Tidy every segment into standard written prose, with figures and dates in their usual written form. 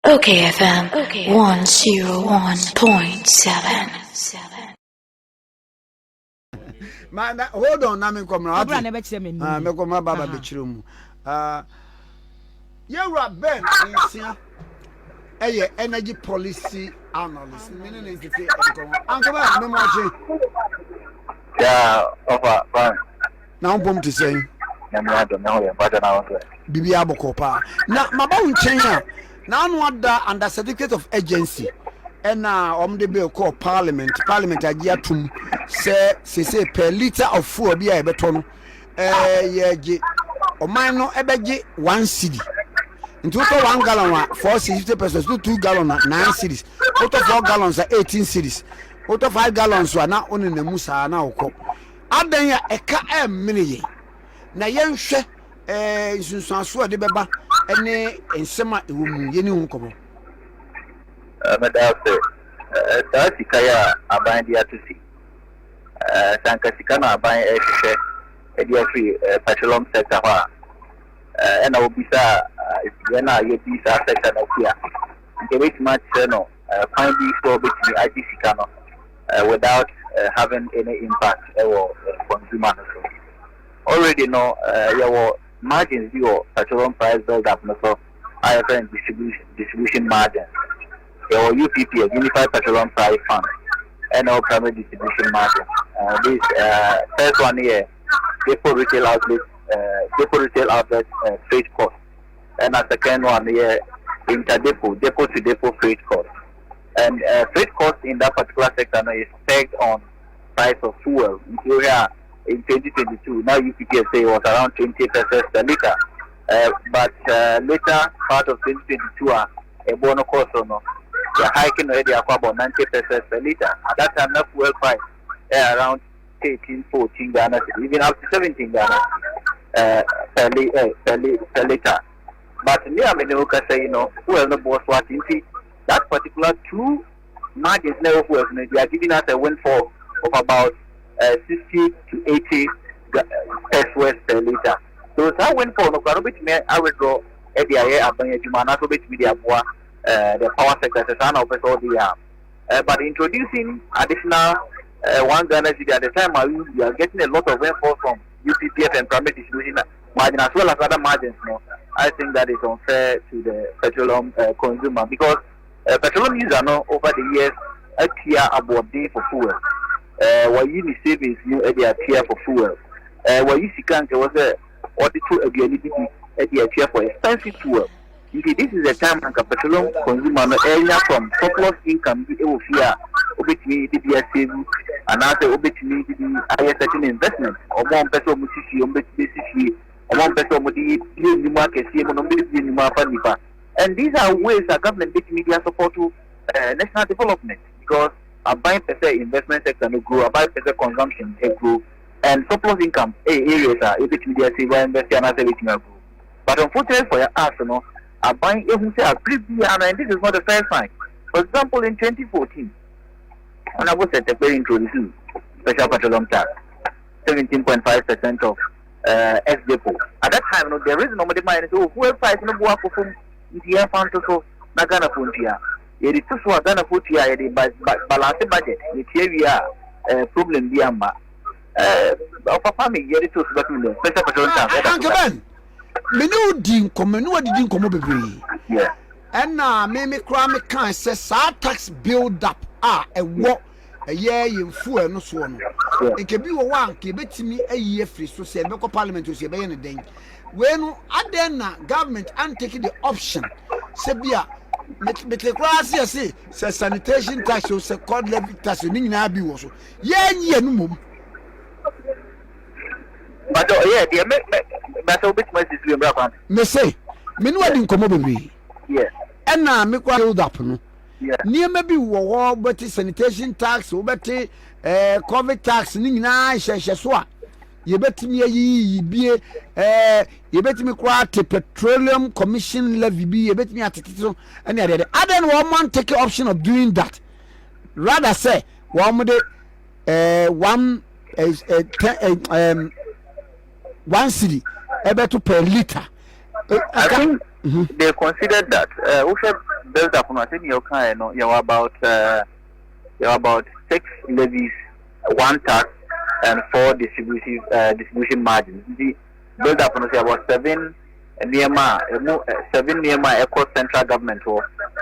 okayfm 101.7. Man, hold on, I'm coming out. Abra never tell me. Me come baba be chirum. You are Ben Nsiah. Energy policy analyst. Meaning is say Uncle Man, me watching. Yeah, fine. Now bomb to say. Bibi abokopa. Na maba unchen ya. Na no ada under certificate of agency. The bill called parliament agia tum say per liter of fuel be a beton ye o man no ebeje 1 cedi into 1 gallon 460 pesos to 2 gallon 9 cedis out of 4 gallons 18 cedis out of 5 gallons na on na musa na okọ adan ya eka mini na yenhwe nsunsuaso de beba ene ensema ewo mu ye ni hu kobo Kaya aban dia to see. Sankasikana aban free petroleum sector. And I will be when I get this sector of here. The way much no find these for between IGC without having any impact or consumer. Already know your margins your petroleum price build up so IFN distribution margins. Your UPP, Unified Petroleum Price Fund, and our primary distribution margin. This first one here, depot retail outlet freight cost, and a second one here, depot to depot freight cost. And freight cost in that particular sector is pegged on price of fuel. In 2022, now UPP say was around 20 pesos per liter, but later part of 2022, a bono cost or no. The hiking already about 90 pesos per liter. At that time, the fuel price around 13, 14 Ghana, even up to 17 Ghana per liter. But near Menuka say, fuel no boss what you see. That particular two margins never fuel, they are giving us a windfall of about 60 to 80 pesos per liter. So that windfall, no, I will draw at the area of the the power sector is an office all the but introducing additional 1 Ghana cedi at the time we are getting a lot of rainfall from UPPF and primary distribution margin as well as other margins. I think that is unfair to the petroleum consumer because petroleum user over the years a tier about day for fuel. While you savings new a tier for fuel. While you see can't was a tier for expensive fuel. This is the time when petroleum consumer area from surplus income be able to obey the BSC and after obey the higher certain investment or more peso musisi or more peso and these are ways that government media support to national development because a buying percent investment sector no grow, a buying percent consumption grow, and surplus income areas are able to media say where invest and after grow. But unfortunately for your ass, buying even say a previous and this is not the first time. For example, in 2014, when I was at the very introduced special petroleum tax, 17.5% of S depot. At that time, there is no money. So fuel price no go up from the fund so na Ghana frontier. It is so Ghana frontier. The balance budget. The area problem be amba. Of family, it is so special petroleum tax. Menu din komo bebre. Yeah. And me kra me kan say sa tax build up e wo ye fuel no so no. E ke bi wo wan ke betimi ayi free so say be ko parliament so say be ne den. We no aden na government and take the option say bia me te kra say sanitation tax so say code levy tax ni nyina bi wo so. Ye nyi anu mom. But yeah, but a bit more is me say, me no adi nkomo bebre. Yeah. And na me kwa build up no. Yeah. Near maybe wo but sanitation tax, wo beti COVID tax ni nyina hye so a. Ye betimi ayi bie ye betimi kwa te petroleum commission levy bi ye betimi atete so and the other one man take the option of doing that. Rather say, one de 1 cedi ebe to per liter. I think they considered that built up on I think you're about 6 levies, 1 tax, and 4 distribution margins. The build up on about 7 eco central government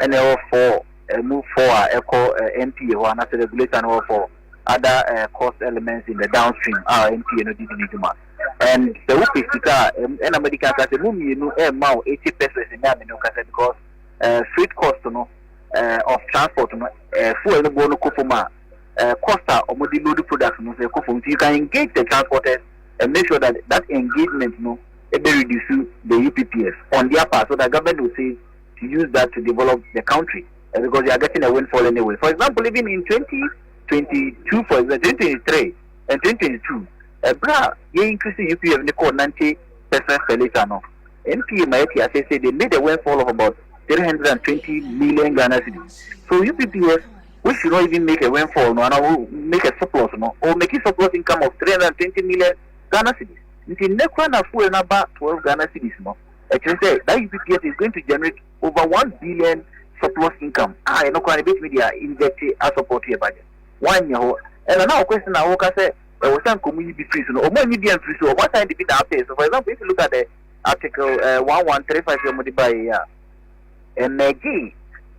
and all 4 move 4 eco MP or another regulator and for other cost elements in the downstream MP and the Upika and America has a movie 80 pesos in the because freight cost of transport fuel no bono kofuma costa or modiload products no say kofum you can engage the transporters and make sure that engagement it will reduce the UPPF on their part so the government will say to use that to develop the country because they are getting a windfall anyway. For example, even in 2022, for example, 2023 and 2022, you increase the UPPF they call 90% per liter no. NPA as I say they made a windfall of about 320 million Ghana cedis. So UPPF, we should not even make a windfall, no, and I will make a surplus, no, or make a surplus income of 320 million Ghana cedis. Until next one, full about 12 Ghana cedis, no. Actually, say that UPPF is going to generate over 1 billion surplus income. I know quite a bit media inject a support here budget. 1 year, and another question I will say, there was some community free, so or more medium free, so what time did that pay? So, for example, if you look at the article 1135 by and again,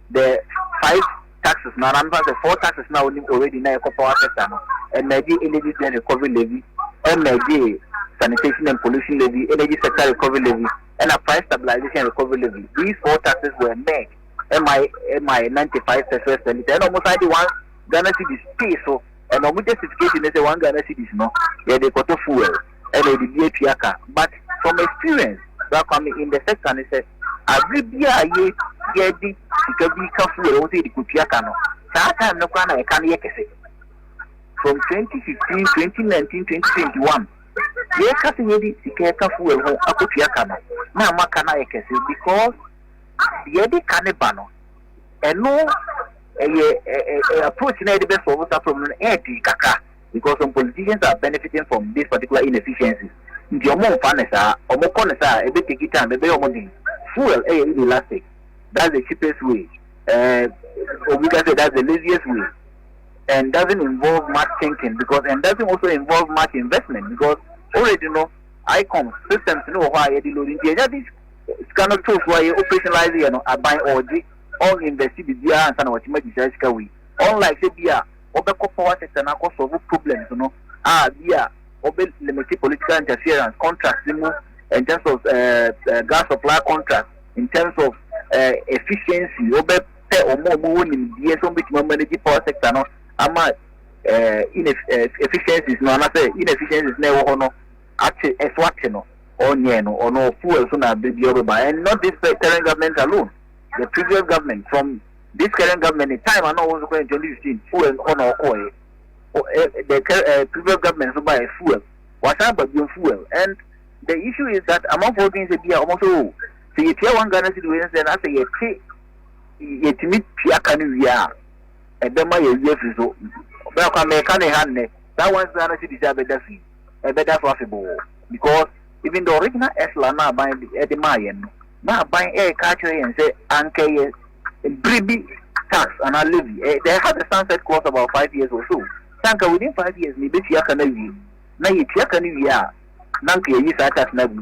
the 5 taxes now, I'm the 4 taxes now already now power sector, and maybe energy and recovery levy, and maybe sanitation and pollution levy, energy sector recovery levy, and a price stabilization and recovery levy. These 4 taxes were made. MI 95 pesos per liter, and almost 91 Ghana cedis pay so, and almost justification they say 1 Ghana cedis no, yeah they got fuel, and they did the but from experience, that coming in the sector, they say. Agribia ye di sikabi kafu say the kupiaka no that time no kana e kan yekese from 2015 2019 2021 ye kasi ye di sikabi kafu ho akupiaka no na maka na yekese because ye di kaneba no eno approach na the best for us problem e di kaka because some politicians are benefiting from this particular inefficiencies ndi omo fanesa omo konesa e be take it time e be omo din fuel elastic. That's the cheapest way. Or we can say that's the laziest way. And doesn't involve much thinking because and doesn't also involve much investment because already ICOM systems why you loading this kind of tools why you operationalize are buying all invest and some what you might decide way. Unlike say beer or power sector now solve problems limited political interference contracts in terms of gas supply contracts, in terms of efficiency, or more in the so much manage power sector, no, inefficiencies, no, I say inefficiencies never no, actually, or no fuel soon as and not this current government alone, the previous government from this current government in time, I know was going to 2015 fuel on oil, the previous government so buy fuel, what's up but fuel and. The issue is that among 14 be almost so you tell 1 Ghana cedis and I say you to meet Piacanu and then my year so but I make a hand that 1 Ghana cedis are better fee a better profitable because even the original Esla now buying the Mayan now buying air catcher and say Anke Bribi tax and I levy they have a sunset course about 5 years or so. Sanka within 5 years maybe Piacanu now you Piacanu Nanki is at tax na 5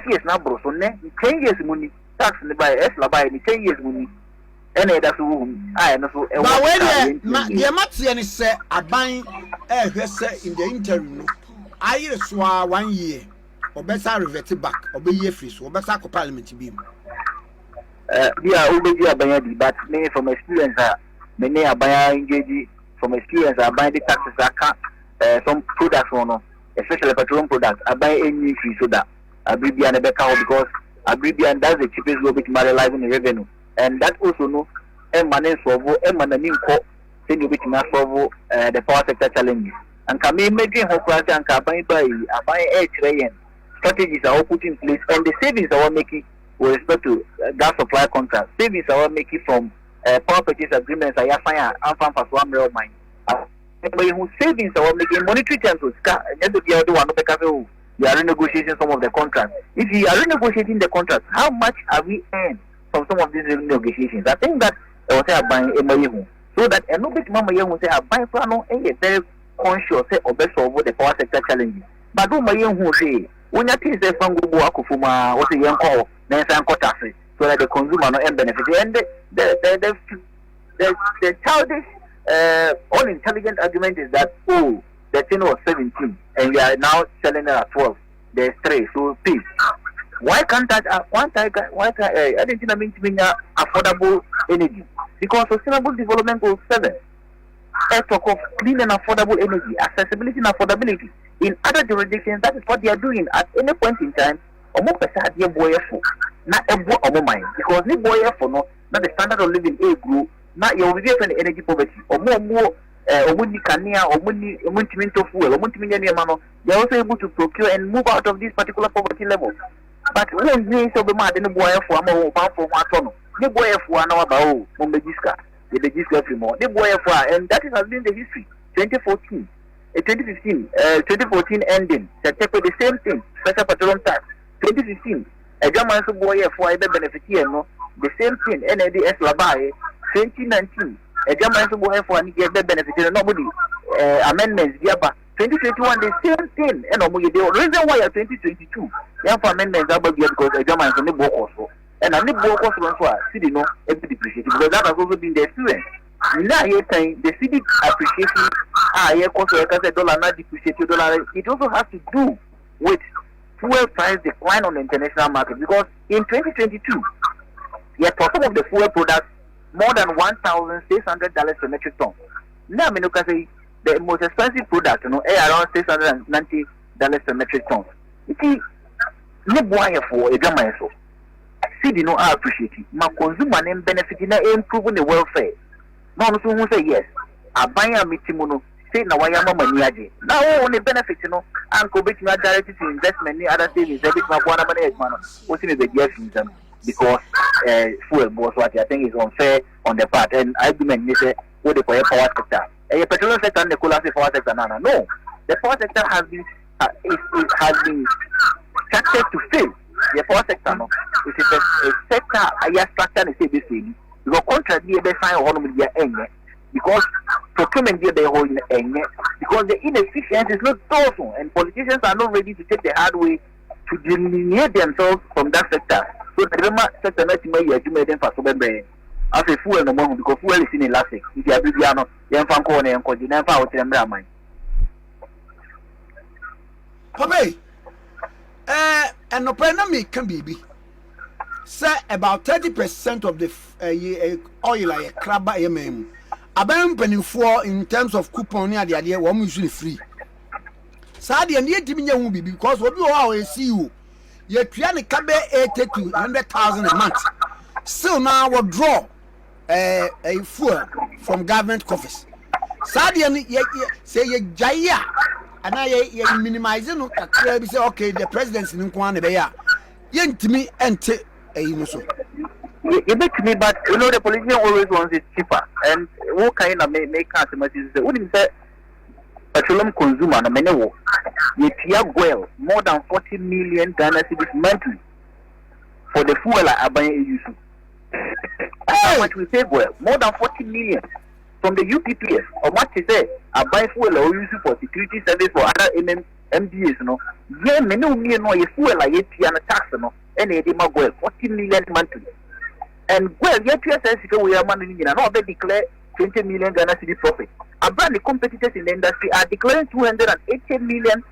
years now, bro. So 10 years money tax by Esla by 10 years money. And that's who I know. So, but when the Matian is say a buying in the interim, I swear 1 year or better revert back or be year free or better parliament beam. We are already a bayadi, but many from experience, many are buying engaging from experience, are buying the taxes that some products or especially petroleum products, I buy any free soda. Abribian because Abribian does the cheapest way to materializing the revenue. And that also no money solve money send you solve the power sector challenges. And can be making whole class and can buy air train strategies are all put in place and the savings are making with respect to gas supply contracts. Savings are making from power purchase agreements I fire and farm for 1 million mine. Who savings are making monetary terms with and the other one of you are renegotiating some of the contracts. If you are renegotiating the contracts, how much have we earned from some of these negotiations. I think that I was buying a mayu, so that a no bit mama young say I buy plano a very conscious or best over the power sector challenges. But do my young who say when you think they found go akufuma what a young call, then some quotas, so that the consumer no benefit. And the childish unintelligent argument is that oh the thing was 17 and we are now selling it at 12. There's 3, so please. Why can't I didn't mean affordable energy? Because sustainable development goal 7. I talk of clean and affordable energy, accessibility and affordability. In other jurisdictions, that is what they are doing at any point in time. Almost a year boy for not a boy of mine because the boy for no, not the standard of living a group, not your energy poverty or more. Omuni Kania, Omuni Muntiminto fuel, Omuntiminian Mano, they're also able to procure and move out of these particular poverty levels. But when they so be mad in the boy for a more for one, the boy for an hour bao, Mombejiska, the Bejiska more, the boy for, and that has been the history. 2014, 2015, 2014 ending, the same thing, special petroleum tax. 2015, a German boy for a benefit here, no, the same thing, NADS Labai, 2019. A German boy for any get benefit, nobody amendments, yeah, but 2021 the same thing, and the reason why 2022, yeah, for amendments are because a German is on the book also, and a new book also for city no every depreciation because that has also been the experience. Now here saying the city appreciation, here also a dollar not depreciate dollar. It also has to do with fuel price decline on the international market because in 2022, yeah, for some of the fuel products. More than $1,600 per metric ton. Now, I say the most expensive product, around $690 per metric ton. You see, no boy for a German so. See, I appreciate it. My consumer name benefiting and improving the welfare. No, no, who say yes. I buy a mitimuno, say now I am a maniac. Now, only benefit, and go back to directed to investment, other savings, every one of my what's in the year season. Because fuel was what I think is unfair on the part and argument is what the power sector. A petroleum sector and the coal power sector. No, the power sector has been structured to fail. The power sector no, is a sector higher structure is the same. Because contract the sign of media because procurement the whole because the inefficiency is not total and politicians are not ready to take the hard way to delineate themselves from that sector. So the sector you made them for so many. As a fuel no more because fuel is in elastic. If you are Bibiano, you are Fancone and Continental out in Brahman. Papa, and no pandemic can be. Say about 30% of the oil like a crab by MM. I'm penning for in terms of coupon near the idea one usually free. Sadly, and yet will be because what you always see you. You're trying to come 80 to 100,000 a month. Still now will draw a fuel from government coffers. Sadly, say you jaya and I minimizing say okay, the presidency in Kwan Beya. Yen to me and you so. You bet me, but you know the politician always wants it cheaper. And what kind of make customers is wouldn't say petroleum consumer no many wo you well more than 40 million Ghana cedis monthly for the fuel I buy use. How much we pay well? More than 40 million from the UPPS. Or what you say I buy fuel or use for security service for other MDAs no. Yeah, many million no you fuel like it and tax no and they demand well 40 million monthly. And well yet says we are managing and not declare 20 million Ghana cedi profit. Abroad, the competitors in the industry are declaring 280 million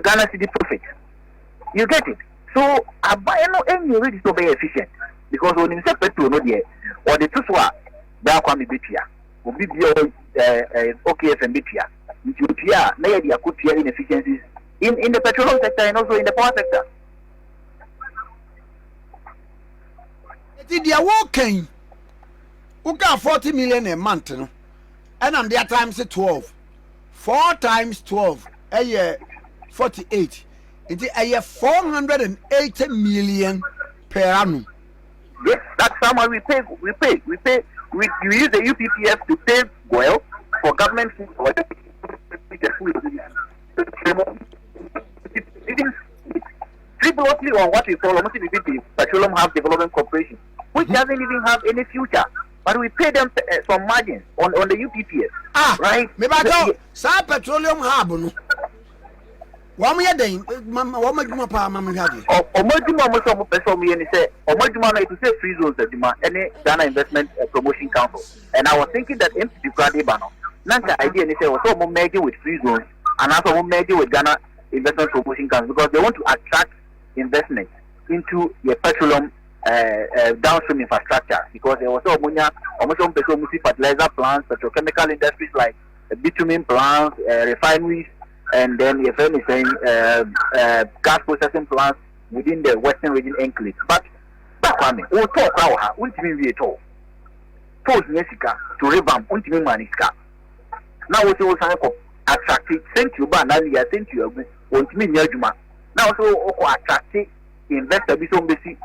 Ghana cedi profit. You get it? So, I buy no any ready to be efficient because when you say petrol, no dear, or the two swap, there can be better. Will be okayfm better. Ethiopia, may there could be inefficiencies in the petroleum sector and also in the power sector. They are working. Who got 40 million a month, no? And on their times 12. 4 times 12, a year 48. It's a year 480 million per annum. Yes, that's how much we pay. We use the UPPF to pay well for government food. Previously on what we call petroleum half development corporation, which doesn't even have any future. But we pay them some margins on the UPPS. Right? Me about sa petroleum hub no. Wa mo yeden wa mo adwuma pa ma mo hade. O mo adwuma mo so mo pese mo yeni say o mo adwuma na it say free zones adwuma any Ghana Investment Promotion Council. And I was thinking that MPD Grade Bano. Nanka idea ni say so mo merge with free zones and also mo merge with Ghana Investment Promotion Council because they want to attract investment into the petroleum downstream infrastructure because there was almost fertilizer plants, petrochemical industries like bitumen plants, refineries, and then if anything, gas processing plants within the western region enclave. But Kwame, we talk how ultimately we talk. Post Mexico to revamp ultimately Maniska. Now we also attractive sent you ban earlier sent you ultimately Yajuma. Now also attractive investor bisi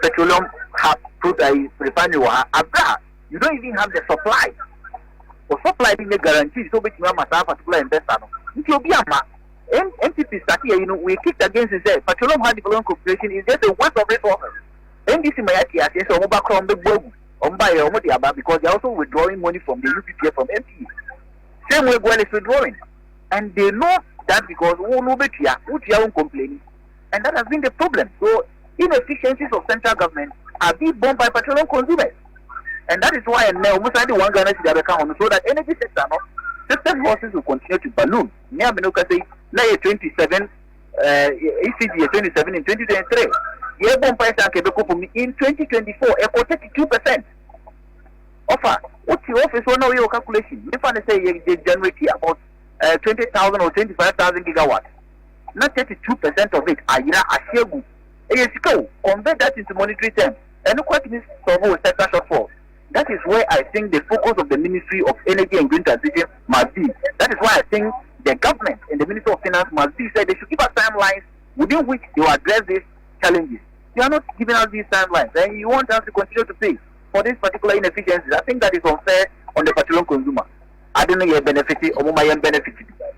petroleum hub refinery abra. You don't even have the supply. Or supply being a guarantee so which you have a particular investor. It will be a MPP start here, we kicked against and said Petroleum High Development Corporation is just a waste of resources. NDC Mayaki has said so from the board on buy because they're also withdrawing money from the UPPA from MPs. Same way Gwen is withdrawing. And they know that because we are complaining. And that has been the problem. So inefficiencies of central government are being borne by petroleum consumers. And that is why now almost one Ghana to the account so that energy sector system losses will continue to balloon. Near Minoka say now 27 ECG 27 in 2023. Yeah, bomb price in 2024 equal 32%. Offer what's the office one of your calculation? If I say they generate about 20,000 or 25,000 gigawatts. Not 32% of it are ashegu. Yes, go convert that into monetary terms. And look what this solve sector shortfall. That is where I think the focus of the Ministry of Energy and Green Transition must be. That is why I think the government and the Ministry of Finance must be said they should give us timelines within which they will address these challenges. They are not giving us these timelines, and you want us to continue to pay for these particular inefficiencies. I think that is unfair on the petroleum consumer. I don't know your benefit or my benefit.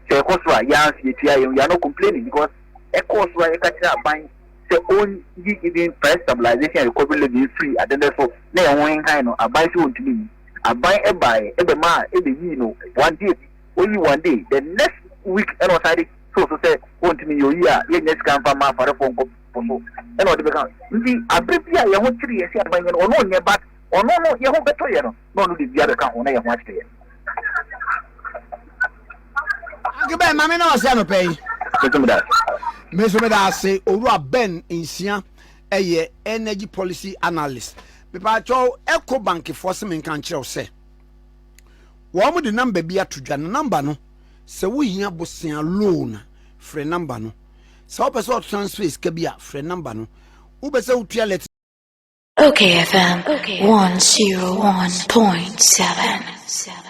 So of course, you are not complaining because of course, you can buying own giving price stabilization and recovery living free at the end of I buy to me. I buy a buy every man every one day only one day. The next week and outside so say want to me your year next come from my father phone and all the become I prepare your 3 years buying or no but or no you have better no the other account on your watch there. Goodbye, Mammy. No, I no pay. Mesomeda say Owura Ben Nsiah eye energy policy analyst. Pepa cho Eco Bank for some kan kire say. Wo mo de number bi atodwa no number no se wo hia bosia loan free number no. Se wo pese transfer iska bi a free number no. Wo be se utua let okayfm 101.7